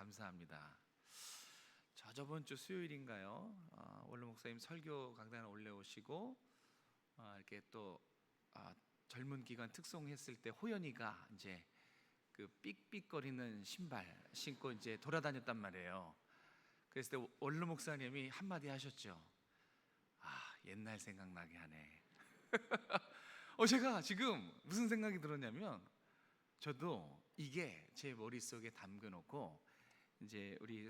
감사합니다. 저번 주 수요일인가요? 원로 목사님 설교 강단에 올려오시고 이렇게 또 젊은 기관 특송했을 때 호연이가 이제 그 삑삑거리는 신발 신고 이제 돌아다녔단 말이에요. 그랬을 때 원로 목사님이 한마디 하셨죠. 옛날 생각나게 하네. 제가 지금 무슨 생각이 들었냐면, 저도 이게 제 머릿속에 담겨놓고 이제 우리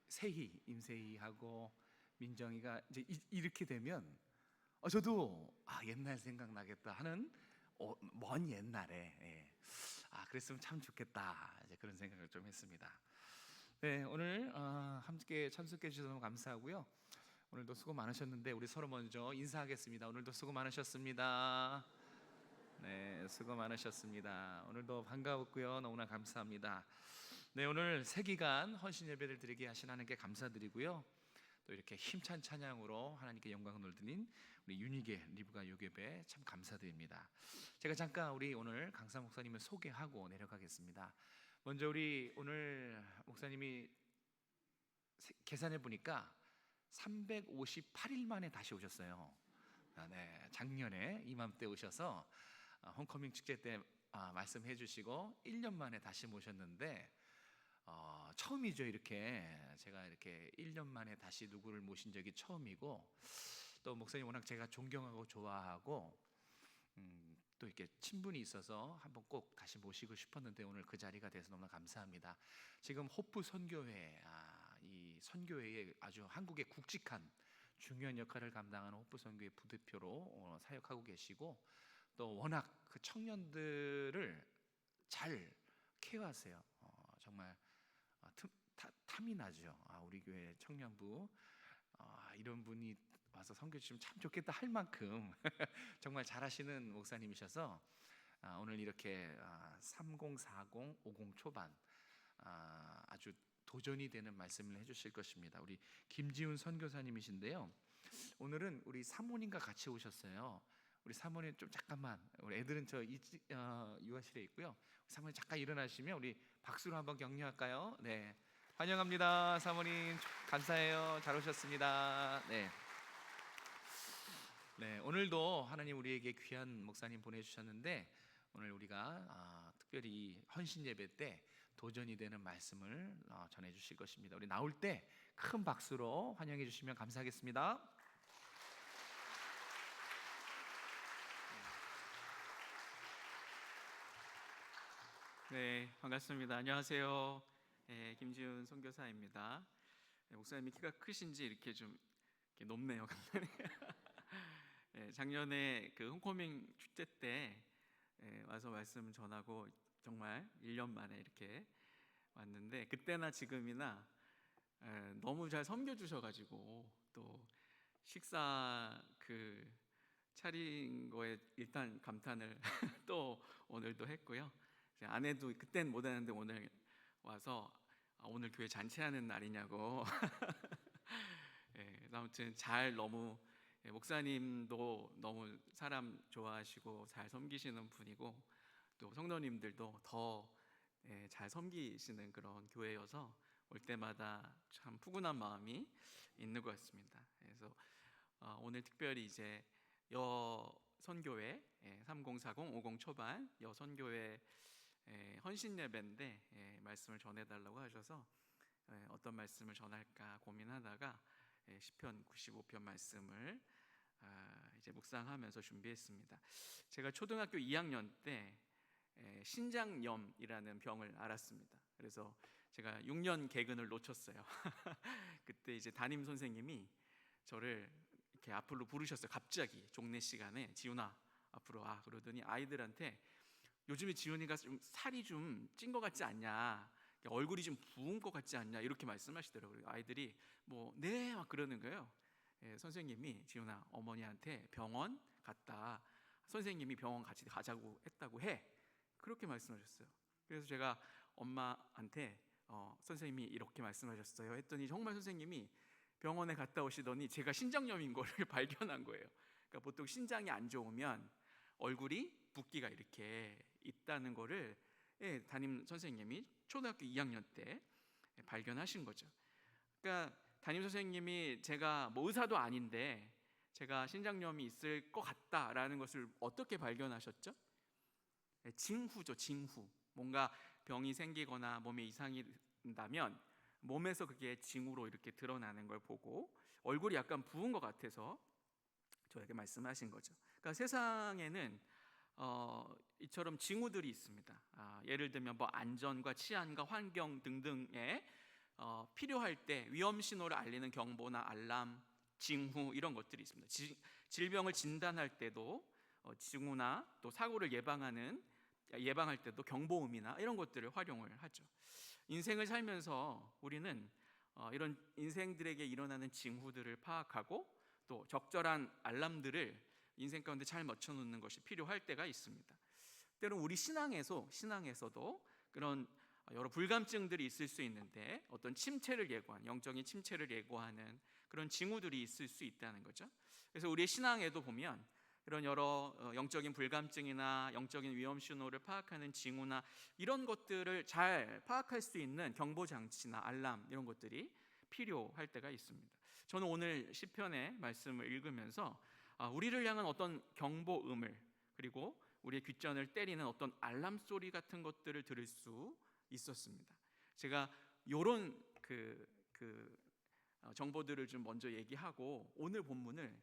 세희, 임세희하고 민정이가 이제 이렇게 되면 저도 옛날 생각나겠다 하는 먼 옛날에 그랬으면 참 좋겠다, 이제 그런 생각을 좀 했습니다. 네, 오늘 함께 참석해 주셔서 너무 감사하고요. 오늘도 수고 많으셨는데 우리 서로 먼저 인사하겠습니다. 오늘도 수고 많으셨습니다. 네, 수고 많으셨습니다. 오늘도 반가웠고요. 너무나 감사합니다. 네, 오늘 새 기간 헌신 예배를 드리게 하신 하나님께 감사드리고요. 또 이렇게 힘찬 찬양으로 하나님께 영광을 돌리는 우리 윤희계 리브가 요괴배 참 감사드립니다. 제가 잠깐 우리 오늘 강사 목사님을 소개하고 내려가겠습니다. 먼저 우리 오늘 목사님이 계산해 보니까 358일 만에 다시 오셨어요. 네, 작년에 이맘때 오셔서 홈커밍 축제 때 말씀해 주시고 1년 만에 다시 모셨는데 처음이죠. 이렇게 제가 이렇게 1년 만에 다시 누구를 모신 적이 처음이고, 또 목사님 워낙 제가 존경하고 좋아하고 또 이렇게 친분이 있어서 한번 꼭 다시 모시고 싶었는데 오늘 그 자리가 돼서 너무나 감사합니다. 지금 호프 선교회, 이 선교회에 아주 한국의 굵직한 중요한 역할을 감당하는 호프 선교회 부대표로 사역하고 계시고, 또 워낙 그 청년들을 잘 케어하세요. 정말 탐이 나죠. 우리 교회 청년부 이런 분이 와서 선교 주시면 참 좋겠다 할 만큼 정말 잘하시는 목사님이셔서 오늘 이렇게 3040, 50 초반 아주 도전이 되는 말씀을 해주실 것입니다. 우리 김지훈 선교사님이신데요, 오늘은 우리 사모님과 같이 오셨어요. 우리 사모님 좀 잠깐만, 우리 애들은 저 유아실에 있고요. 사모님 잠깐 일어나시면 우리 박수로 한번 격려할까요? 네, 환영합니다. 사모님 감사해요. 잘 오셨습니다. 네. 네, 오늘도 하나님 우리에게 귀한 목사님 보내주셨는데, 오늘 우리가 특별히 헌신 예배 때 도전이 되는 말씀을 전해주실 것입니다. 우리 나올 때 큰 박수로 환영해 주시면 감사하겠습니다. 네, 반갑습니다. 안녕하세요. 김지훈 선교사입니다. 목사님이 키가 크신지 이렇게 좀 이렇게 높네요. 작년에 그 홈커밍 축제 때 와서 말씀 전하고 정말 1년 만에 이렇게 왔는데, 그때나 지금이나 너무 잘 섬겨주셔가지고, 또 식사 그 차린 거에 일단 감탄을 또 오늘도 했고요. 아내도 그땐 못했는데 오늘 와서 오늘 교회 잔치하는 날이냐고. 아무튼 잘, 너무 목사님도 너무 사람 좋아하시고 잘 섬기시는 분이고, 또 성도님들도 더 잘 섬기시는 그런 교회여서 올 때마다 참 푸근한 마음이 있는 것 같습니다. 그래서 오늘 특별히 이제 여선교회 3040, 50 초반 여선교회 헌신 예배인데 말씀을 전해달라고 하셔서 어떤 말씀을 전할까 고민하다가 시편 95편 말씀을 이제 묵상하면서 준비했습니다. 제가 초등학교 2학년 때 신장염이라는 병을 앓았습니다. 그래서 제가 6년 개근을 놓쳤어요. 그때 이제 담임 선생님이 저를 이렇게 앞으로 부르셨어요. 갑자기 종례 시간에 지훈아 앞으로 와, 그러더니 아이들한테 요즘에 지훈이가 좀 살이 좀 찐 것 같지 않냐, 얼굴이 좀 부은 것 같지 않냐, 이렇게 말씀하시더라고요. 아이들이 네 막 그러는 거예요. 선생님이 지훈아 어머니한테 병원 갔다, 선생님이 병원 같이 가자고 했다고 해, 그렇게 말씀하셨어요. 그래서 제가 엄마한테 선생님이 이렇게 말씀하셨어요 했더니 정말 선생님이 병원에 갔다 오시더니 제가 신장염인 거를 발견한 거예요. 그러니까 보통 신장이 안 좋으면 얼굴이 붓기가 이렇게 있다는 거를 담임 선생님이 초등학교 2학년 때 발견하신 거죠. 그러니까 담임 선생님이 제가 뭐 의사도 아닌데 제가 신장염이 있을 것 같다라는 것을 어떻게 발견하셨죠? 징후죠, 징후. 뭔가 병이 생기거나 몸에 이상이 있다면 몸에서 그게 징후로 이렇게 드러나는 걸 보고 얼굴이 약간 부은 것 같아서 저에게 말씀하신 거죠. 그러니까 세상에는 이처럼 징후들이 있습니다. 예를 들면 뭐 안전과 치안과 환경 등등에 필요할 때 위험 신호를 알리는 경보나 알람, 징후 이런 것들이 있습니다. 질병을 진단할 때도 징후나 또 사고를 예방할 때도 경보음이나 이런 것들을 활용을 하죠. 인생을 살면서 우리는 이런 인생들에게 일어나는 징후들을 파악하고 또 적절한 알람들을 인생 가운데 잘 맞춰놓는 것이 필요할 때가 있습니다. 때로는 우리 신앙에서도 그런 여러 불감증들이 있을 수 있는데 어떤 침체를 예고하는, 영적인 침체를 예고하는 그런 징후들이 있을 수 있다는 거죠. 그래서 우리의 신앙에도 보면 그런 여러 영적인 불감증이나 영적인 위험 신호를 파악하는 징후나 이런 것들을 잘 파악할 수 있는 경보 장치나 알람 이런 것들이 필요할 때가 있습니다. 저는 오늘 시편의 말씀을 읽으면서 우리를 향한 어떤 경보음을 그리고 우리의 귓전을 때리는 어떤 알람 소리 같은 것들을 들을 수 있었습니다. 제가 이런 정보들을 좀 먼저 얘기하고 오늘 본문을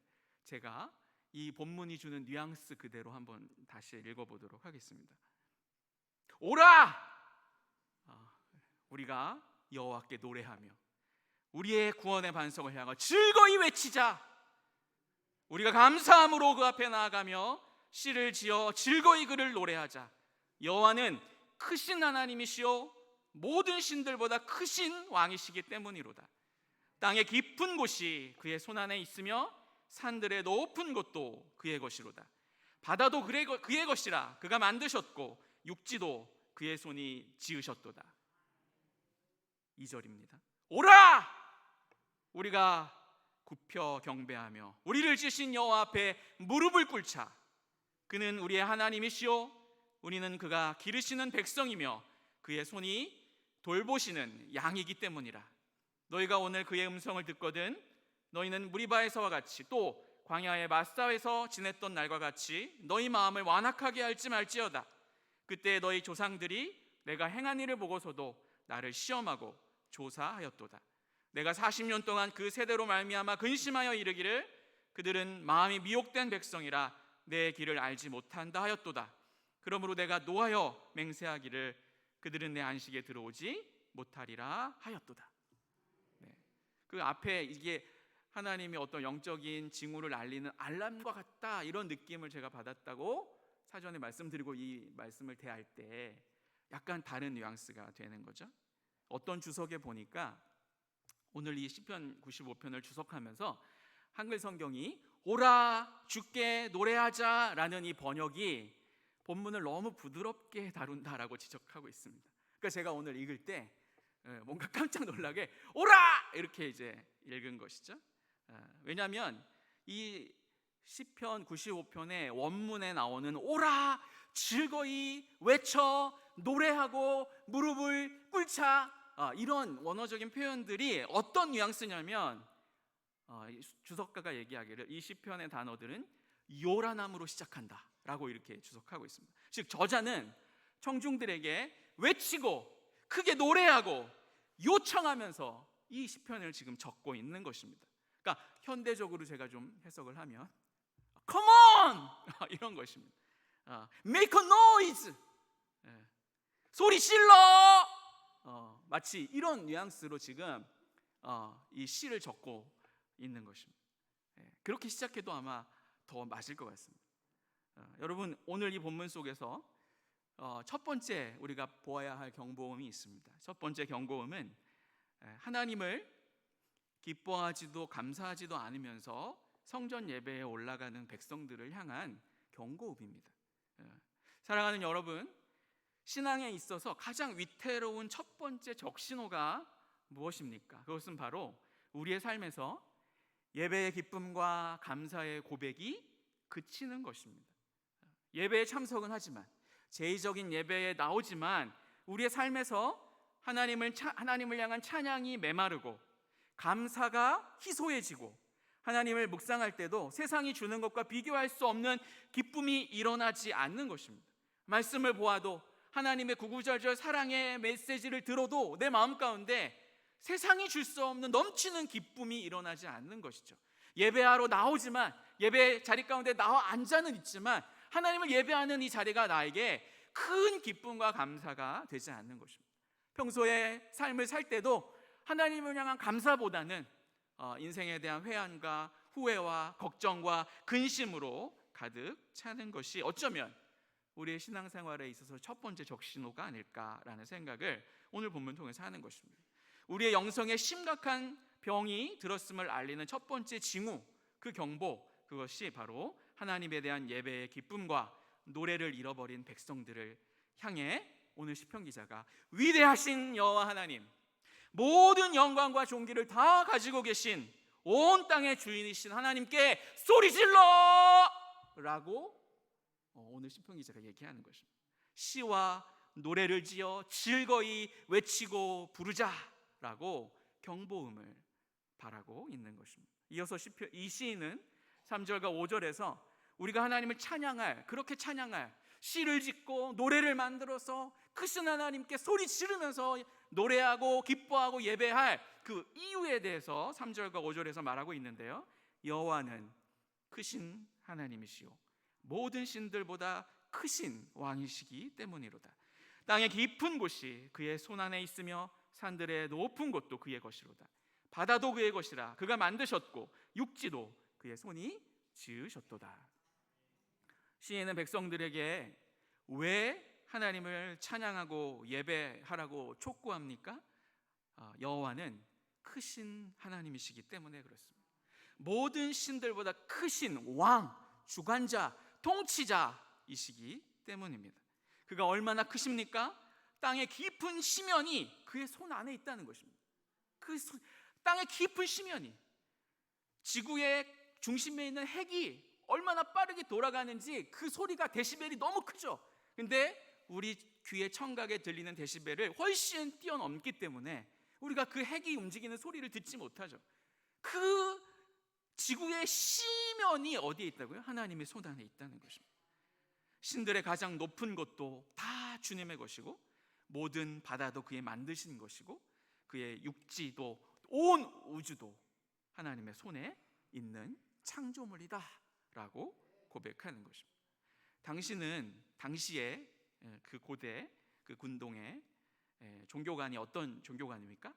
제가 이 본문이 주는 뉘앙스 그대로 한번 다시 읽어보도록 하겠습니다. 오라! 우리가 여호와께 노래하며 우리의 구원의 반석을 향하여 즐거이 외치자. 우리가 감사함으로 그 앞에 나아가며 시를 지어 즐거이 그를 노래하자. 여호와는 크신 하나님이시요 모든 신들보다 크신 왕이시기 때문이로다. 땅의 깊은 곳이 그의 손안에 있으며 산들의 높은 곳도 그의 것이로다. 바다도 그의 것이라 그가 만드셨고 육지도 그의 손이 지으셨도다. 2절입니다. 오라! 우리가 굽혀 경배하며 우리를 지으신 여호와 앞에 무릎을 꿇자. 그는 우리의 하나님이시요 우리는 그가 기르시는 백성이며 그의 손이 돌보시는 양이기 때문이라. 너희가 오늘 그의 음성을 듣거든 너희는 무리바에서와 같이 또 광야의 마사에서 지냈던 날과 같이 너희 마음을 완악하게 할지 말지어다. 그때 너희 조상들이 내가 행한 일을 보고서도 나를 시험하고 조사하였도다. 내가 40년 동안 그 세대로 말미암아 근심하여 이르기를 그들은 마음이 미혹된 백성이라 내 길을 알지 못한다 하였도다. 그러므로 내가 노하여 맹세하기를 그들은 내 안식에 들어오지 못하리라 하였도다. 그 앞에 이게 하나님이 어떤 영적인 징후를 알리는 알람과 같다 이런 느낌을 제가 받았다고 사전에 말씀드리고 이 말씀을 대할 때 약간 다른 뉘앙스가 되는 거죠. 어떤 주석에 보니까 오늘 이 시편 95편을 주석하면서 한글 성경이 오라 주께 노래하자 라는 이 번역이 본문을 너무 부드럽게 다룬다라고 지적하고 있습니다. 그러니까 제가 오늘 읽을 때 뭔가 깜짝 놀라게 오라! 이렇게 이제 읽은 것이죠. 왜냐하면 이 시편 95편의 원문에 나오는 오라! 즐거이 외쳐 노래하고 무릎을 꿇자 이런 원어적인 표현들이 어떤 뉘앙스냐면 주석가가 얘기하기를 이 시편의 단어들은 요란함으로 시작한다 라고 이렇게 주석하고 있습니다. 즉 저자는 청중들에게 외치고 크게 노래하고 요청하면서 이 시편을 지금 적고 있는 것입니다. 그러니까 현대적으로 제가 좀 해석을 하면 Come on! 이런 것입니다. Make a noise! 소리 질러! 마치 이런 뉘앙스로 지금 이 시를 적고 있는 것입니다. 그렇게 시작해도 아마 더 맞을 것 같습니다. 여러분 오늘 이 본문 속에서 첫 번째 우리가 보아야 할 경고음이 있습니다. 첫 번째 경고음은 하나님을 기뻐하지도 감사하지도 않으면서 성전 예배에 올라가는 백성들을 향한 경고음입니다. 사랑하는 여러분, 신앙에 있어서 가장 위태로운 첫 번째 적신호가 무엇입니까? 그것은 바로 우리의 삶에서 예배의 기쁨과 감사의 고백이 그치는 것입니다. 예배에 참석은 하지만 제의적인 예배에 나오지만 우리의 삶에서 하나님을 향한 찬양이 메마르고 감사가 희소해지고 하나님을 묵상할 때도 세상이 주는 것과 비교할 수 없는 기쁨이 일어나지 않는 것입니다. 말씀을 보아도 하나님의 구구절절 사랑의 메시지를 들어도 내 마음 가운데 세상이 줄 수 없는 넘치는 기쁨이 일어나지 않는 것이죠. 예배하러 나오지만, 예배 자리 가운데 나와 앉아는 있지만 하나님을 예배하는 이 자리가 나에게 큰 기쁨과 감사가 되지 않는 것입니다. 평소에 삶을 살 때도 하나님을 향한 감사보다는 인생에 대한 회한과 후회와 걱정과 근심으로 가득 차는 것이 어쩌면 우리의 신앙생활에 있어서 첫 번째 적신호가 아닐까라는 생각을 오늘 본문 통해서 하는 것입니다. 우리의 영성에 심각한 병이 들었음을 알리는 첫 번째 징후, 그 경보, 그것이 바로 하나님에 대한 예배의 기쁨과 노래를 잃어버린 백성들을 향해 오늘 시편 기자가 위대하신 여호와 하나님, 모든 영광과 존귀를 다 가지고 계신 온 땅의 주인이신 하나님께 소리질러! 라고 오늘 시편 기자가 얘기하는 것입니다. 시와 노래를 지어 즐거이 외치고 부르자라고 경보음을 바라고 있는 것입니다. 이어서 이 시인은 3절과 5절에서 우리가 하나님을 찬양할, 그렇게 찬양할, 시를 짓고 노래를 만들어서 크신 하나님께 소리 지르면서 노래하고 기뻐하고 예배할 그 이유에 대해서 3절과 5절에서 말하고 있는데요, 여호와는 크신 하나님이시오 모든 신들보다 크신 왕이시기 때문이로다. 땅의 깊은 곳이 그의 손안에 있으며 산들의 높은 곳도 그의 것이로다. 바다도 그의 것이라 그가 만드셨고 육지도 그의 손이 지으셨도다. 시인은 백성들에게 왜 하나님을 찬양하고 예배하라고 촉구합니까? 여호와는 크신 하나님이시기 때문에 그렇습니다. 모든 신들보다 크신 왕, 주관자, 통치자이시기 때문입니다. 그가 얼마나 크십니까? 땅의 깊은 심연이 그의 손 안에 있다는 것입니다. 땅의 깊은 심연이, 지구의 중심에 있는 핵이 얼마나 빠르게 돌아가는지 그 소리가 데시벨이 너무 크죠. 근데 우리 귀의 청각에 들리는 데시벨을 훨씬 뛰어넘기 때문에 우리가 그 핵이 움직이는 소리를 듣지 못하죠. 그 지구의 심연이 어디에 있다고요? 하나님의 손 안에 있다는 것입니다. 신들의 가장 높은 것도 다 주님의 것이고 모든 바다도 그의 만드신 것이고 그의 육지도 온 우주도 하나님의 손에 있는 창조물이다 라고 고백하는 것입니다. 당시에 그 고대 그 군동의 종교관이 어떤 종교관입니까?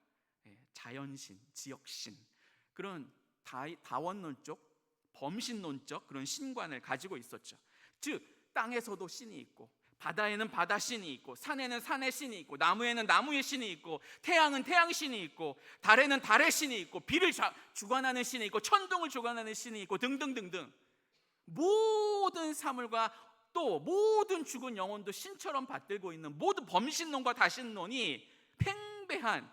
자연신, 지역신, 그런 다원론적, 범신론적 그런 신관을 가지고 있었죠. 즉 땅에서도 신이 있고 바다에는 바다 신이 있고 산에는 산의 신이 있고 나무에는 나무의 신이 있고 태양은 태양 신이 있고 달에는 달의 신이 있고 비를 주관하는 신이 있고 천둥을 주관하는 신이 있고 등등등등, 모든 사물과 또 모든 죽은 영혼도 신처럼 받들고 있는 모든 범신론과 다신론이 팽배한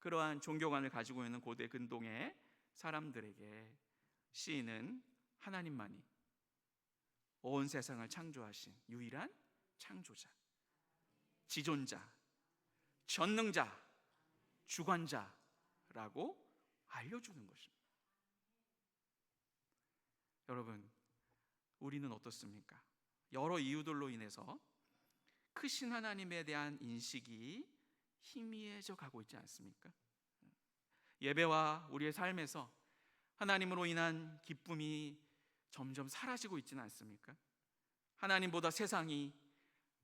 그러한 종교관을 가지고 있는 고대 근동의 사람들에게 시인은 하나님만이 온 세상을 창조하신 유일한 창조자, 지존자, 전능자, 주관자라고 알려주는 것입니다. 여러분, 우리는 어떻습니까? 여러 이유들로 인해서 크신 하나님에 대한 인식이 희미해져 가고 있지 않습니까? 예배와 우리의 삶에서 하나님으로 인한 기쁨이 점점 사라지고 있지는 않습니까? 하나님보다 세상이,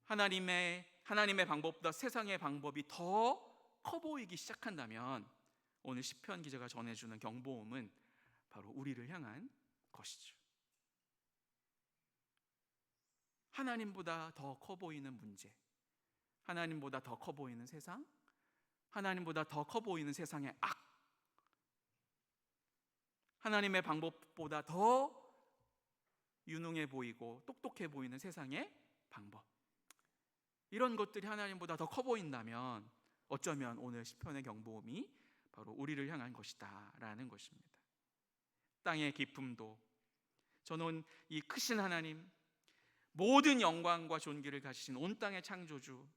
하나님의 방법보다 세상의 방법이 더 커 보이기 시작한다면 오늘 시편 기자가 전해주는 경보음은 바로 우리를 향한 것이죠. 하나님보다 더 커 보이는 문제, 하나님보다 더 커 보이는 세상, 하나님보다 더 커 보이는 세상의 악, 하나님의 방법보다 더 유능해 보이고 똑똑해 보이는 세상의 방법, 이런 것들이 하나님보다 더 커 보인다면 어쩌면 오늘 시편의 경보음이 바로 우리를 향한 것이다 라는 것입니다. 땅의 기쁨도, 저는 이 크신 하나님, 모든 영광과 존귀를 가지신 온 땅의 창조주,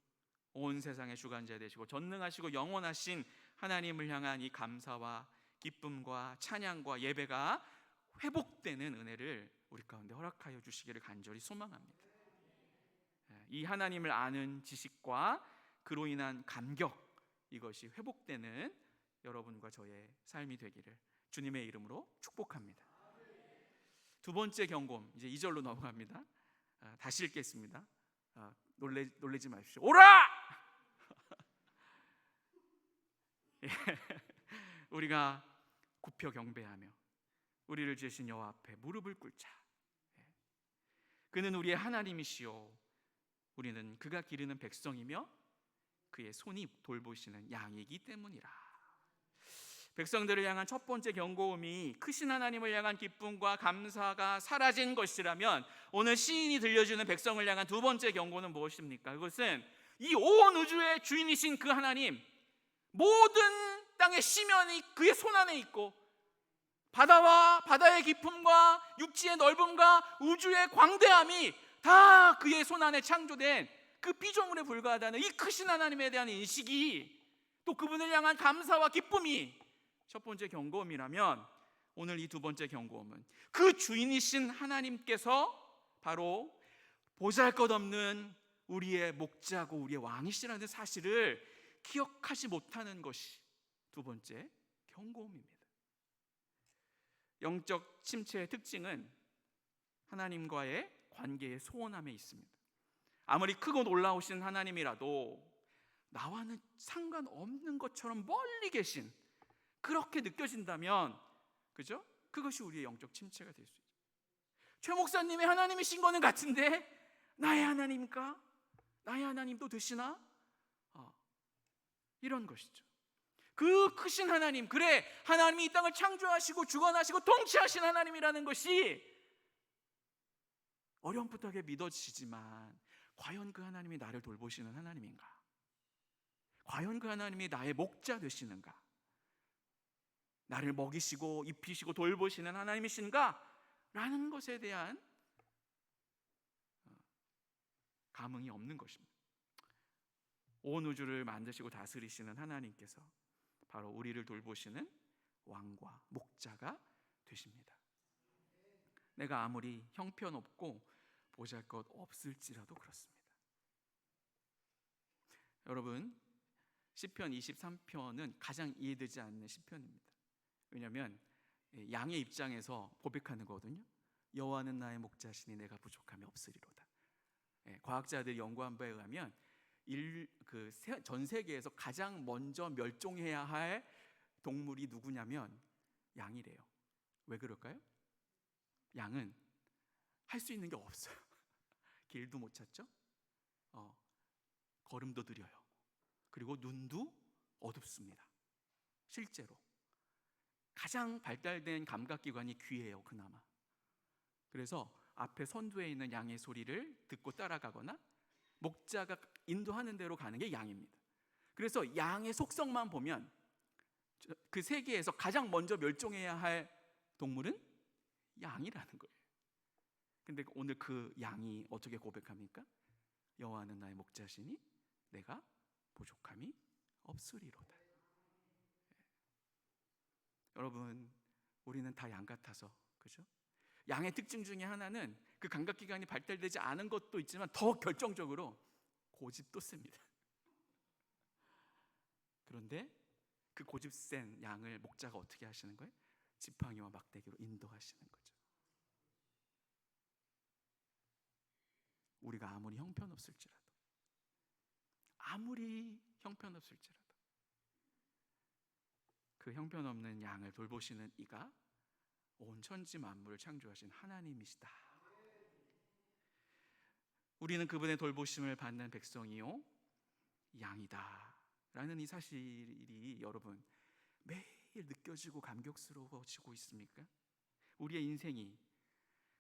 온 세상의 주관자 되시고 전능하시고 영원하신 하나님을 향한 이 감사와 기쁨과 찬양과 예배가 회복되는 은혜를 우리 가운데 허락하여 주시기를 간절히 소망합니다. 이 하나님을 아는 지식과 그로 인한 감격, 이것이 회복되는 여러분과 저의 삶이 되기를 주님의 이름으로 축복합니다. 두 번째 경고음, 이제 2절로 넘어갑니다. 다시 읽겠습니다. 놀래지 마십시오. 오라! 예, 우리가 굽혀 경배하며 우리를 지으신 여호와 앞에 무릎을 꿇자. 그는 우리의 하나님이시요 우리는 그가 기르는 백성이며 그의 손이 돌보시는 양이기 때문이라. 백성들을 향한 첫 번째 경고음이 크신 하나님을 향한 기쁨과 감사가 사라진 것이라면, 오늘 시인이 들려주는 백성을 향한 두 번째 경고는 무엇입니까? 그것은 이 온 우주의 주인이신 그 하나님, 모든 땅의 시면이 그의 손안에 있고 바다와 바다의 깊음과 육지의 넓음과 우주의 광대함이 다 그의 손안에 창조된 그 피조물에 불과하다는 이 크신 하나님에 대한 인식이, 또 그분을 향한 감사와 기쁨이 첫 번째 경고음이라면, 오늘 이 두 번째 경고음은 그 주인이신 하나님께서 바로 보잘것없는 우리의 목자고 우리의 왕이시라는 사실을 기억하지 못하는 것이 두 번째 경고음입니다. 영적 침체의 특징은 하나님과의 관계의 소원함에 있습니다. 아무리 크고 놀라우신 하나님이라도 나와는 상관없는 것처럼 멀리 계신, 그렇게 느껴진다면, 그죠? 그것이 우리의 영적 침체가 될 수 있죠. 최 목사님이 하나님이신 거는 같은데 나의 하나님입니까? 나의 하나님도 되시나? 이런 것이죠. 그 크신 하나님, 그래 하나님이 이 땅을 창조하시고 주관하시고 통치하신 하나님이라는 것이 어렴풋하게 믿어지지만, 과연 그 하나님이 나를 돌보시는 하나님인가? 과연 그 하나님이 나의 목자 되시는가? 나를 먹이시고 입히시고 돌보시는 하나님이신가? 라는 것에 대한 감흥이 없는 것입니다. 온 우주를 만드시고 다스리시는 하나님께서 바로 우리를 돌보시는 왕과 목자가 되십니다. 내가 아무리 형편없고 보잘것 없을지라도 그렇습니다. 여러분, 시편 23편은 가장 이해되지 않는 시편입니다. 왜냐하면 양의 입장에서 고백하는 거거든요. 여호와는 나의 목자시니 내가 부족함이 없으리로다. 과학자들이 연구한 바에 의하면 전 세계에서 가장 먼저 멸종해야 할 동물이 누구냐면 양이래요. 왜 그럴까요? 양은 할 수 있는 게 없어요. 길도 못 찾죠? 걸음도 느려요. 그리고 눈도 어둡습니다. 실제로 가장 발달된 감각기관이 귀예요, 그나마. 그래서 앞에 선두에 있는 양의 소리를 듣고 따라가거나 목자가 인도하는 대로 가는 게 양입니다. 그래서 양의 속성만 보면 그 세계에서 가장 먼저 멸종해야 할 동물은 양이라는 거예요. 근데 오늘 그 양이 어떻게 고백합니까? 여호와는 나의 목자시니 내가 부족함이 없으리로다. 여러분, 우리는 다 양 같아서, 그죠? 양의 특징 중에 하나는 그 감각기관이 발달되지 않은 것도 있지만 더 결정적으로 고집도 셉니다. 그런데 그 고집센 양을 목자가 어떻게 하시는 거예요? 지팡이와 막대기로 인도하시는 거죠. 우리가 아무리 형편없을지라도 그 형편없는 양을 돌보시는 이가 온 천지 만물을 창조하신 하나님이시다. 우리는 그분의 돌보심을 받는 백성이요 양이다 라는 이 사실이 여러분 매일 느껴지고 감격스러워지고 있습니까? 우리의 인생이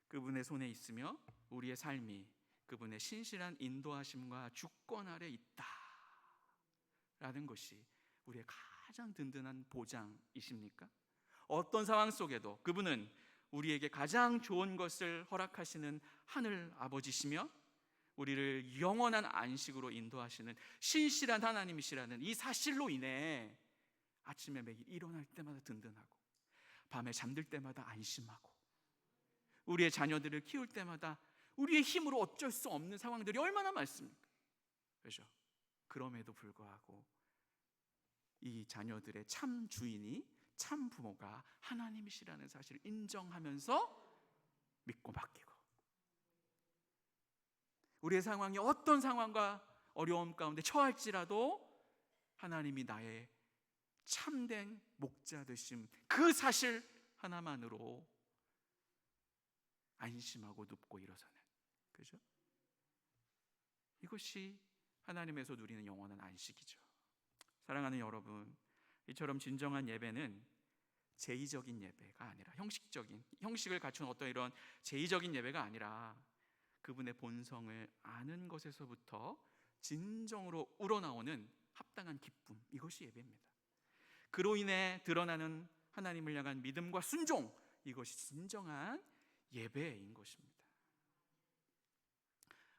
그분의 손에 있으며 우리의 삶이 그분의 신실한 인도하심과 주권 아래 있다 라는 것이 우리의 가장 든든한 보장이십니까? 어떤 상황 속에도 그분은 우리에게 가장 좋은 것을 허락하시는 하늘 아버지시며 우리를 영원한 안식으로 인도하시는 신실한 하나님이시라는 이 사실로 인해 아침에 매일 일어날 때마다 든든하고 밤에 잠들 때마다 안심하고 우리의 자녀들을 키울 때마다 우리의 힘으로 어쩔 수 없는 상황들이 얼마나 많습니까? 그렇죠? 그럼에도 불구하고 이 자녀들의 참 주인이, 참 부모가 하나님이시라는 사실을 인정하면서 믿고 맡기고, 우리의 상황이 어떤 상황과 어려움 가운데 처할지라도 하나님이 나의 참된 목자 되심, 그 사실 하나만으로 안심하고 눕고 일어서는, 그죠? 이것이 하나님에서 누리는 영원한 안식이죠. 사랑하는 여러분, 이처럼 진정한 예배는 제의적인 예배가 아니라 형식을 갖춘 어떤 이런 제의적인 예배가 아니라 그분의 본성을 아는 것에서부터 진정으로 우러나오는 합당한 기쁨, 이것이 예배입니다. 그로 인해 드러나는 하나님을 향한 믿음과 순종, 이것이 진정한 예배인 것입니다.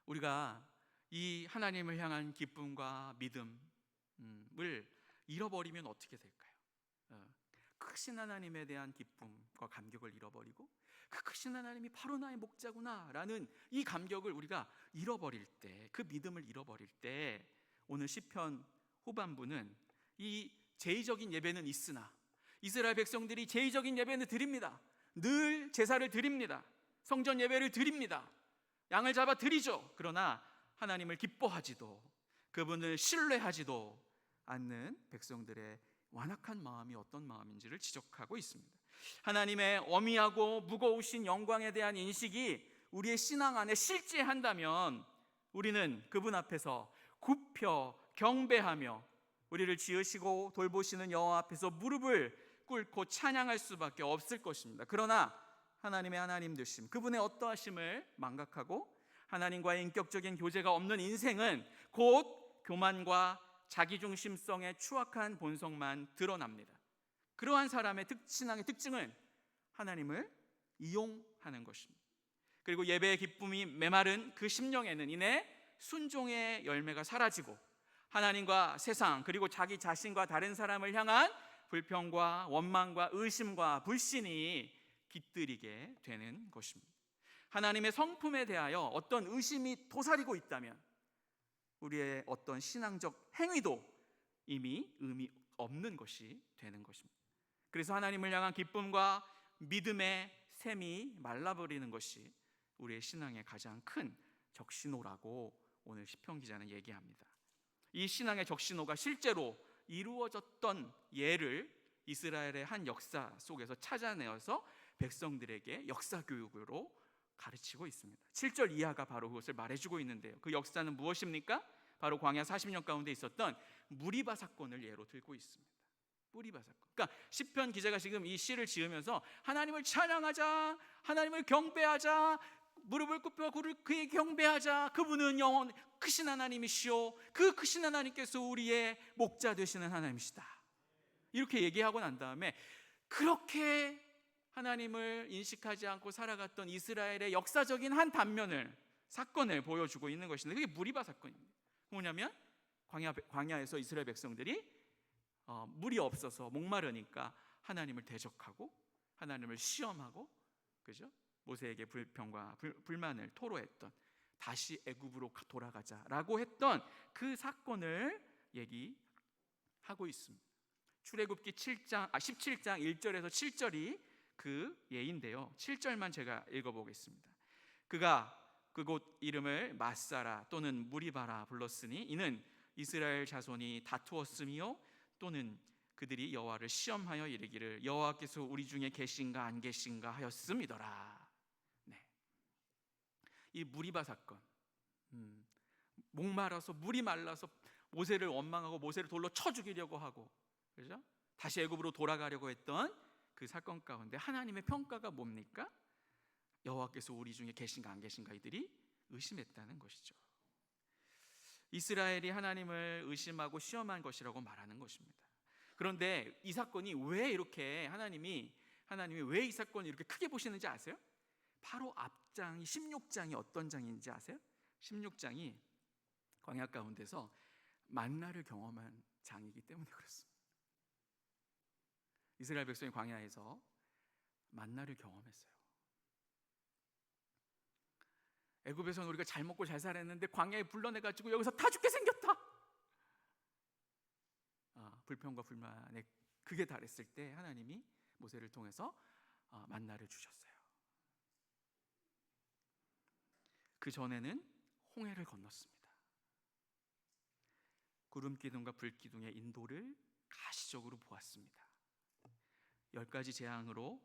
우리가 이 하나님을 향한 기쁨과 믿음을 잃어버리면 어떻게 될까요? 크신 하나님에 대한 기쁨과 감격을 잃어버리고, 그 크신 하나님이 바로 나의 목자구나 라는 이 감격을 우리가 잃어버릴 때, 그 믿음을 잃어버릴 때, 오늘 시편 후반부는 이 제의적인 예배는 있으나, 이스라엘 백성들이 제의적인 예배는 드립니다. 늘 제사를 드립니다. 성전 예배를 드립니다. 양을 잡아 드리죠. 그러나 하나님을 기뻐하지도, 그분을 신뢰하지도 않는 백성들의 완악한 마음이 어떤 마음인지를 지적하고 있습니다. 하나님의 어미하고 무거우신 영광에 대한 인식이 우리의 신앙 안에 실제한다면 우리는 그분 앞에서 굽혀 경배하며 우리를 지으시고 돌보시는 여호와 앞에서 무릎을 꿇고 찬양할 수밖에 없을 것입니다. 그러나 하나님의 하나님 되심, 그분의 어떠하심을 망각하고 하나님과의 인격적인 교제가 없는 인생은 곧 교만과 자기중심성의 추악한 본성만 드러납니다. 그러한 사람의 신앙의 특징은 하나님을 이용하는 것입니다. 그리고 예배의 기쁨이 메마른 그 심령에는 이내 순종의 열매가 사라지고 하나님과 세상, 그리고 자기 자신과 다른 사람을 향한 불평과 원망과 의심과 불신이 깃들이게 되는 것입니다. 하나님의 성품에 대하여 어떤 의심이 도사리고 있다면 우리의 어떤 신앙적 행위도 이미 의미 없는 것이 되는 것입니다. 그래서 하나님을 향한 기쁨과 믿음의 샘이 말라버리는 것이 우리의 신앙의 가장 큰 적신호라고 오늘 시편 기자는 얘기합니다. 이 신앙의 적신호가 실제로 이루어졌던 예를 이스라엘의 한 역사 속에서 찾아내어서 백성들에게 역사 교육으로 가르치고 있습니다. 7절 이하가 바로 그것을 말해주고 있는데요. 그 역사는 무엇입니까? 바로 광야 40년 가운데 있었던 무리바 사건을 예로 들고 있습니다. 무리바 사건. 그러니까 시편 기자가 지금 이 시를 지으면서 하나님을 찬양하자, 하나님을 경배하자, 무릎을 꿇고 그의 경배하자, 그분은 영원 크신 하나님이시오, 그 크신 하나님께서 우리의 목자 되시는 하나님이시다, 이렇게 얘기하고 난 다음에 그렇게 하나님을 인식하지 않고 살아갔던 이스라엘의 역사적인 한 단면을, 사건을 보여주고 있는 것인데, 그게 무리바 사건입니다. 뭐냐면 광야에서 이스라엘 백성들이 물이 없어서 목마르니까 하나님을 대적하고 하나님을 시험하고, 그죠? 모세에게 불평과 불만을 토로했던, 다시 애굽으로 돌아가자라고 했던 그 사건을 얘기하고 있습니다. 출애굽기 17장 1절에서 7절이 그 예인데요. 7절만 제가 읽어보겠습니다. 그가 그곳 이름을 마사라 또는 무리바라 불렀으니 이는 이스라엘 자손이 다투었으며 또는 그들이 여호와를 시험하여 이르기를 여호와께서 우리 중에 계신가 안 계신가 하였음이더라. 네. 이 무리바 사건, 목말라서 물이 말라서 모세를 원망하고 모세를 돌로 쳐 죽이려고 하고, 그죠? 다시 애굽으로 돌아가려고 했던 그 사건 가운데 하나님의 평가가 뭡니까? 여호와께서 우리 중에 계신가 안 계신가 이들이 의심했다는 것이죠. 이스라엘이 하나님을 의심하고 시험한 것이라고 말하는 것입니다. 그런데 이 사건이 왜 이렇게 하나님이 왜 이 사건을 이렇게 크게 보시는지 아세요? 바로 앞장이 16장이 어떤 장인지 아세요? 16장이 광야 가운데서 만나를 경험한 장이기 때문에 그렇습니다. 이스라엘 백성이 광야에서 만나를 경험했어요. 애굽에서는 우리가 잘 먹고 잘 살았는데 광야에 불러내가지고 여기서 다 죽게 생겼다. 불평과 불만에 극에 달했을 때 하나님이 모세를 통해서 만나를 주셨어요. 그 전에는 홍해를 건넜습니다. 구름 기둥과 불 기둥의 인도를 가시적으로 보았습니다. 10가지 재앙으로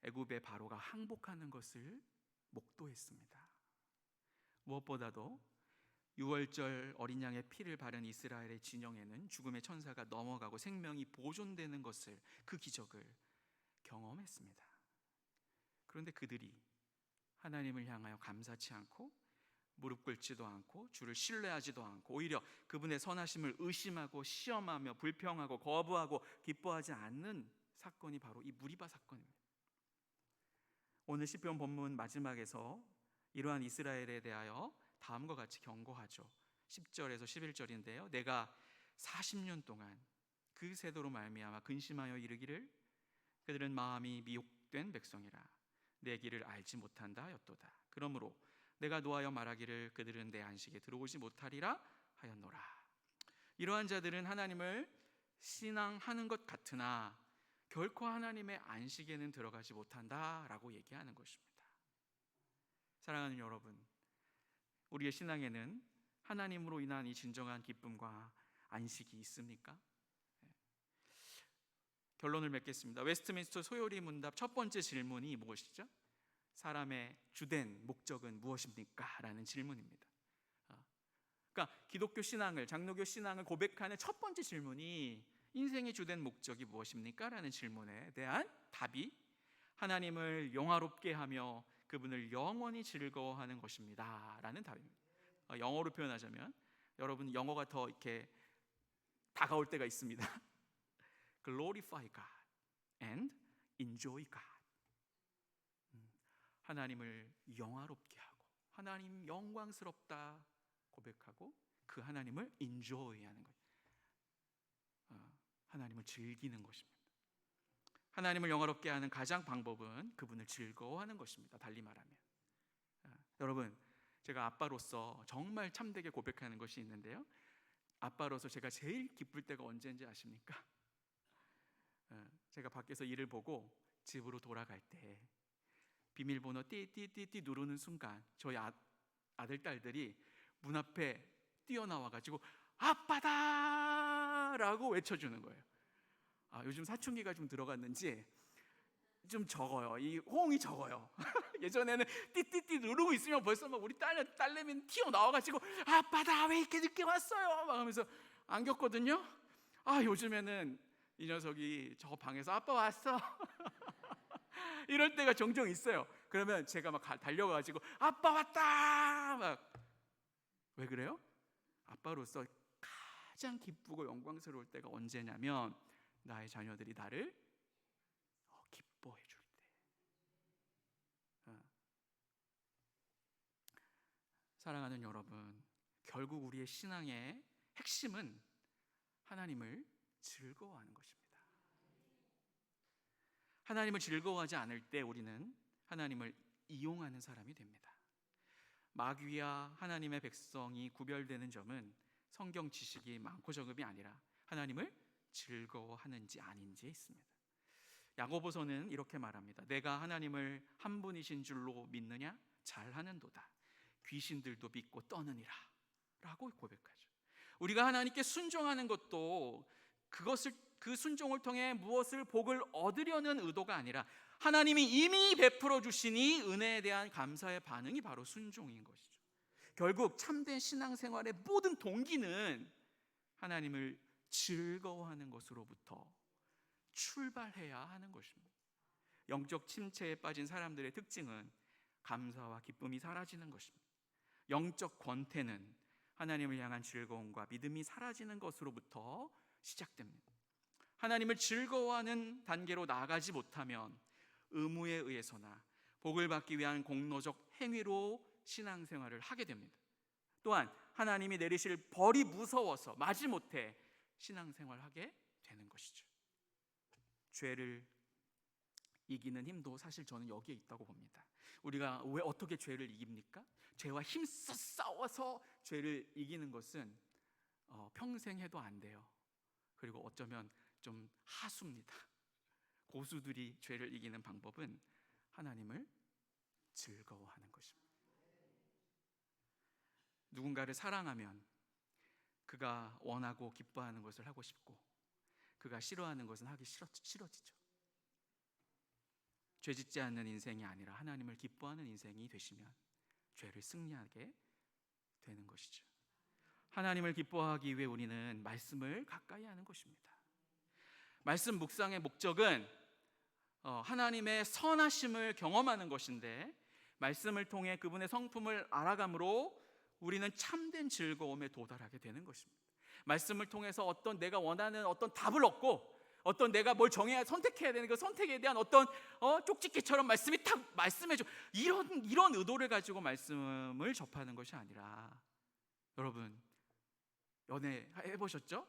애굽의 바로가 항복하는 것을 목도했습니다. 무엇보다도 유월절 어린 양의 피를 바른 이스라엘의 진영에는 죽음의 천사가 넘어가고 생명이 보존되는 것을, 그 기적을 경험했습니다. 그런데 그들이 하나님을 향하여 감사치 않고 무릎 꿇지도 않고 주를 신뢰하지도 않고 오히려 그분의 선하심을 의심하고 시험하며 불평하고 거부하고 기뻐하지 않는 사건이 바로 이 무리바 사건입니다. 오늘 시편 본문 마지막에서 이러한 이스라엘에 대하여 다음과 같이 경고하죠. 10절에서 11절인데요. 내가 40년 동안 그 세도로 말미암아 근심하여 이르기를 그들은 마음이 미혹된 백성이라 내 길을 알지 못한다 하였도다. 그러므로 내가 노하여 말하기를 그들은 내 안식에 들어오지 못하리라 하였노라. 이러한 자들은 하나님을 신앙하는 것 같으나 결코 하나님의 안식에는 들어가지 못한다라고 얘기하는 것입니다. 사랑하는 여러분, 우리의 신앙에는 하나님으로 인한 이 진정한 기쁨과 안식이 있습니까? 결론을 맺겠습니다. 웨스트민스터 소요리 문답 첫 번째 질문이 무엇이죠? 사람의 주된 목적은 무엇입니까? 라는 질문입니다. 그러니까 기독교 신앙을, 장로교 신앙을 고백하는 첫 번째 질문이 인생의 주된 목적이 무엇입니까? 라는 질문에 대한 답이 하나님을 영화롭게 하며 그분을 영원히 즐거워하는 것입니다 라는 답입니다. 영어로 표현하자면, 여러분 영어가 더 이렇게 다가올 때가 있습니다. Glorify God and enjoy God. 하나님을 영화롭게 하고 하나님 영광스럽다 고백하고 그 하나님을 enjoy하는 것, 하나님을 즐기는 것입니다. 하나님을 영화롭게 하는 가장 방법은 그분을 즐거워하는 것입니다. 달리 말하면, 여러분, 제가 아빠로서 정말 참되게 고백하는 것이 있는데요. 아빠로서 제가 제일 기쁠 때가 언제인지 아십니까? 제가 밖에서 일을 보고 집으로 돌아갈 때 비밀번호 띠띠띠띠 누르는 순간 저희 아들 딸들이 문 앞에 뛰어나와가지고 아빠다 라고 외쳐주는 거예요. 요즘 사춘기가 좀 들어갔는지 좀 적어요. 이 호응이 적어요. 예전에는 띠띠띠 누르고 있으면 벌써 막 우리 딸내미는 튀어나와가지고 아빠다 왜 이렇게 늦게 왔어요 막 하면서 안겼거든요. 요즘에는 이 녀석이 저 방에서 아빠 왔어 이럴 때가 종종 있어요. 그러면 제가 막 달려가가지고 아빠 왔다 막. 왜 그래요? 아빠로서 가장 기쁘고 영광스러울 때가 언제냐면 나의 자녀들이 나를 기뻐해 줄 때. 사랑하는 여러분, 결국 우리의 신앙의 핵심은 하나님을 즐거워하는 것입니다. 하나님을 즐거워하지 않을 때 우리는 하나님을 이용하는 사람이 됩니다. 마귀와 하나님의 백성이 구별되는 점은 성경 지식이 많고 적음이 아니라 하나님을 즐거워하는지 아닌지에 있습니다. 야고보서는 이렇게 말합니다. 내가 하나님을 한 분이신 줄로 믿느냐? 잘하는도다. 귀신들도 믿고 떠느니라 라고 고백하죠. 우리가 하나님께 순종하는 것도 그 순종을 통해 무엇을 복을 얻으려는 의도가 아니라 하나님이 이미 베풀어 주시니 은혜에 대한 감사의 반응이 바로 순종인 것이죠. 결국 참된 신앙생활의 모든 동기는 하나님을 즐거워하는 것으로부터 출발해야 하는 것입니다. 영적 침체에 빠진 사람들의 특징은 감사와 기쁨이 사라지는 것입니다. 영적 권태는 하나님을 향한 즐거움과 믿음이 사라지는 것으로부터 시작됩니다. 하나님을 즐거워하는 단계로 나아가지 못하면 의무에 의해서나 복을 받기 위한 공로적 행위로 신앙생활을 하게 됩니다. 또한 하나님이 내리실 벌이 무서워서 마지못해 신앙생활하게 되는 것이죠. 죄를 이기는 힘도 사실 저는 여기에 있다고 봅니다. 우리가 왜 어떻게 죄를 이깁니까? 죄와 힘써 싸워서 죄를 이기는 것은 평생 해도 안 돼요. 그리고 어쩌면 좀 하수입니다. 고수들이 죄를 이기는 방법은 하나님을 즐거워하는 것입니다. 누군가를 사랑하면 그가 원하고 기뻐하는 것을 하고 싶고, 그가 싫어하는 것은 하기 싫어지죠. 죄 짓지 않는 인생이 아니라 하나님을 기뻐하는 인생이 되시면 죄를 승리하게 되는 것이죠. 하나님을 기뻐하기 위해 우리는 말씀을 가까이 하는 것입니다. 말씀 묵상의 목적은 하나님의 선하심을 경험하는 것인데, 말씀을 통해 그분의 성품을 알아감으로 우리는 참된 즐거움에 도달하게 되는 것입니다. 말씀을 통해서 어떤 내가 원하는 어떤 답을 얻고, 어떤 내가 뭘 정해야 선택해야 되는 그 선택에 대한 어떤 쪽집게처럼 말씀이 탁 말씀해줘, 이런 의도를 가지고 말씀을 접하는 것이 아니라, 여러분 연애 해보셨죠?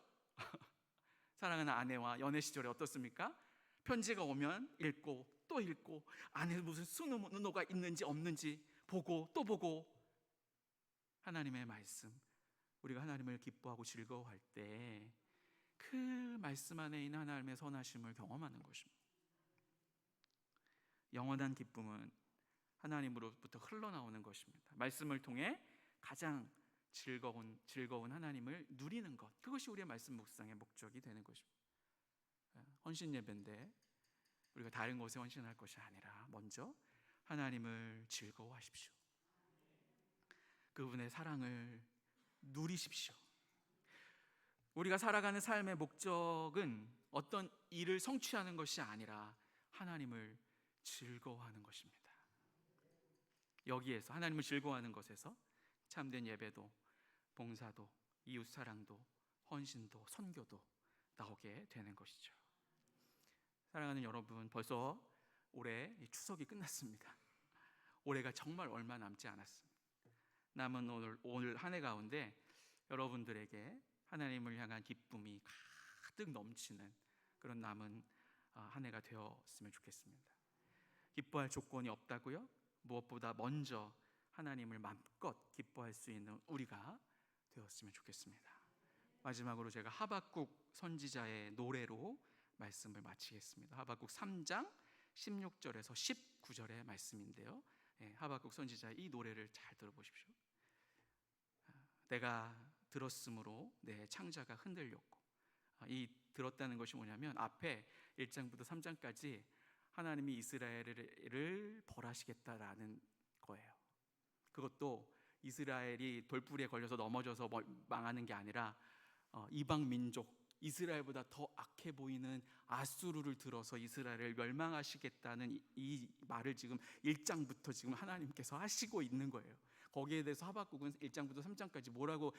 사랑하는 아내와 연애 시절에 어떻습니까? 편지가 오면 읽고 또 읽고, 안에 무슨 순노가 있는지 없는지 보고 또 보고. 하나님의 말씀, 우리가 하나님을 기뻐하고 즐거워할 때 그 말씀 안에 있는 하나님의 선하심을 경험하는 것입니다. 영원한 기쁨은 하나님으로부터 흘러나오는 것입니다. 말씀을 통해 가장 즐거운 하나님을 누리는 것, 그것이 우리의 말씀 묵상의 목적이 되는 것입니다. 헌신 예배인데 우리가 다른 곳에 헌신할 것이 아니라 먼저 하나님을 즐거워하십시오. 그분의 사랑을 누리십시오. 우리가 살아가는 삶의 목적은 어떤 일을 성취하는 것이 아니라 하나님을 즐거워하는 것입니다. 여기에서 하나님을 즐거워하는 것에서 참된 예배도, 봉사도, 이웃사랑도, 헌신도, 선교도 나오게 되는 것이죠. 사랑하는 여러분, 벌써 올해 추석이 끝났습니다. 올해가 정말 얼마 남지 않았습니다. 남은 오늘 한 해 가운데 여러분들에게 하나님을 향한 기쁨이 가득 넘치는 그런 남은 한 해가 되었으면 좋겠습니다. 기뻐할 조건이 없다고요? 무엇보다 먼저 하나님을 마음껏 기뻐할 수 있는 우리가 되었으면 좋겠습니다. 마지막으로 제가 하박국 선지자의 노래로 말씀을 마치겠습니다. 하박국 3장 16절에서 19절의 말씀인데요, 하박국 선지자의 이 노래를 잘 들어보십시오. 내가 들었으므로 내 창자가 흔들렸고, 이 들었다는 것이 뭐냐면 앞에 1장부터 3장까지 하나님이 이스라엘을 벌하시겠다라는 거예요. 그것도 이스라엘이 돌부리에 걸려서 넘어져서 망하는 게 아니라 이방 민족, 이스라엘보다 더 악해 보이는 아수르를 들어서 이스라엘을 멸망하시겠다는 이 말을 지금 1장부터 지금 하나님께서 하시고 있는 거예요. 거기에 대해서 하박국은 1장부터 3장까지 뭐라고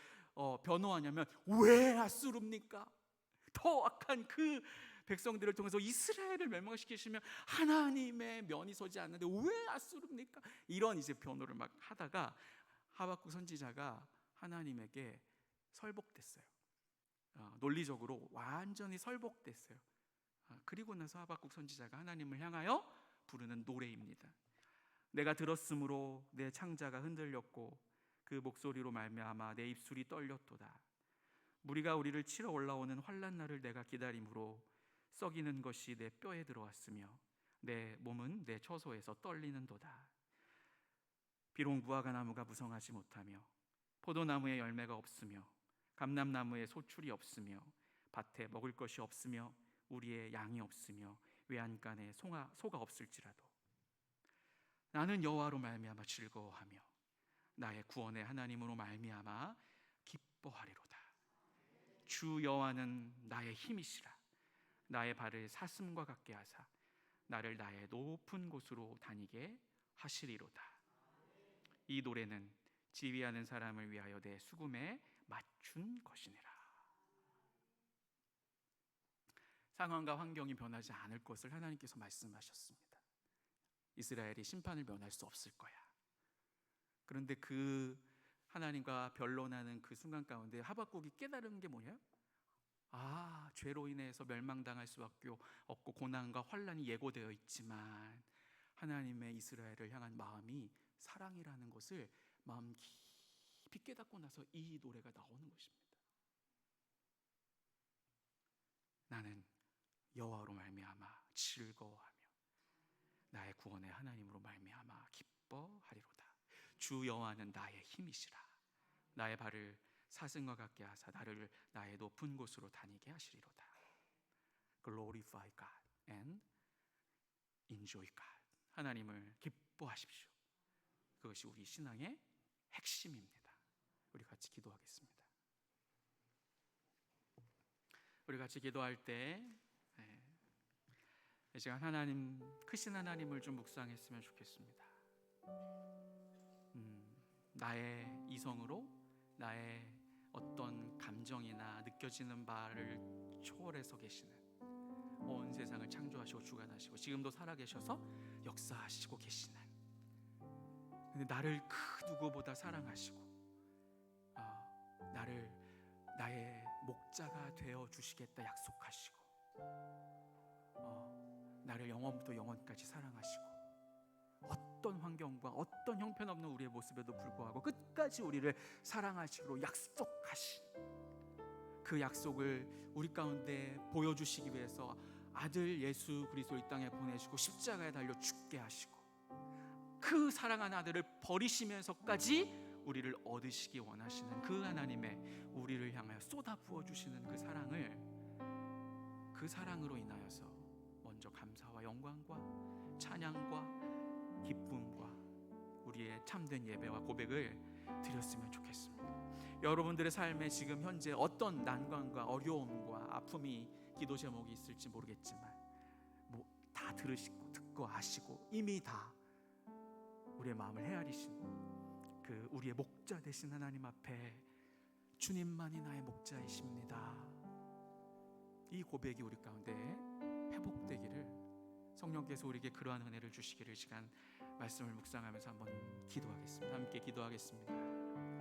변호하냐면, 왜 아수르입니까? 더 악한 그 백성들을 통해서 이스라엘을 멸망시키시면 하나님의 면이 서지 않는데 왜 아수르입니까? 이런 이제 변호를 막 하다가 하박국 선지자가 하나님에게 설복됐어요. 논리적으로 완전히 설복됐어요. 그리고 나서 하박국 선지자가 하나님을 향하여 부르는 노래입니다. 내가 들었으므로 내 창자가 흔들렸고 그 목소리로 말미암아 내 입술이 떨렸도다. 무리가 우리를 치러 올라오는 환난 날을 내가 기다림으로 썩이는 것이 내 뼈에 들어왔으며 내 몸은 내 처소에서 떨리는도다. 비록 무화과 나무가 무성하지 못하며 포도나무에 열매가 없으며 감람나무에 소출이 없으며 밭에 먹을 것이 없으며 우리의 양이 없으며 외양간에 소가 없을지라도 나는 여호와로 말미암아 즐거워하며 나의 구원의 하나님으로 말미암아 기뻐하리로다. 주 여호와는 나의 힘이시라. 나의 발을 사슴과 같게 하사 나를 나의 높은 곳으로 다니게 하시리로다. 이 노래는 지휘하는 사람을 위하여 내 수금에 맞춘 것이니라. 상황과 환경이 변하지 않을 것을 하나님께서 말씀하셨습니다. 이스라엘이 심판을 면할 수 없을 거야. 그런데 그 하나님과 변론하는 그 순간 가운데 하박국이 깨달은 게 뭐냐? 아, 죄로 인해서 멸망당할 수밖에 없고 고난과 환란이 예고되어 있지만 하나님의 이스라엘을 향한 마음이 사랑이라는 것을 마음 깊이 깨닫고 나서 이 노래가 나오는 것입니다. 나는 여호와로 말미암아 즐거워하며 나의 구원의 하나님으로 말미암아 기뻐하리로다. 주 여호와는 나의 힘이시라. 나의 발을 사슴과 같게 하사 나를 나의 높은 곳으로 다니게 하시리로다. Glorify God and enjoy God. 하나님을 기뻐하십시오. 그것이 우리 신앙의 핵심입니다. 우리 같이 기도하겠습니다. 우리 같이 기도할 때 이 시간 하나님, 크신 하나님을 좀 묵상했으면 좋겠습니다. 나의 이성으로 나의 어떤 감정이나 느껴지는 바를 초월해서 계시는, 온 세상을 창조하시고 주관하시고 지금도 살아계셔서 역사하시고 계시는, 근데 나를 그 누구보다 사랑하시고 나를 나의 목자가 되어 주시겠다 약속하시고 나를 영원부터 영원까지 사랑하시고 어떤 환경과 어떤 형편없는 우리의 모습에도 불구하고 끝까지 우리를 사랑하시기로 약속하신 그 약속을 우리 가운데 보여주시기 위해서 아들 예수 그리스도 이 땅에 보내시고 십자가에 달려 죽게 하시고 그 사랑하는 아들을 버리시면서까지 우리를 얻으시기 원하시는 그 하나님의 우리를 향하여 쏟아 부어주시는 그 사랑을, 그 사랑으로 인하여서 먼저 감사와 영광과 찬양과 기쁨과 우리의 참된 예배와 고백을 드렸으면 좋겠습니다. 여러분들의 삶에 지금 현재 어떤 난관과 어려움과 아픔이 기도 제목이 있을지 모르겠지만 다 들으시고 듣고 아시고 이미 다 우리의 마음을 헤아리신 그 우리의 목자 되신 하나님 앞에 주님만이 나의 목자이십니다, 이 고백이 우리 가운데 회복되기를 성령께서 우리에게 그러한 은혜를 주시기를 시간 말씀을 묵상하면서 한번 기도하겠습니다. 함께 기도하겠습니다.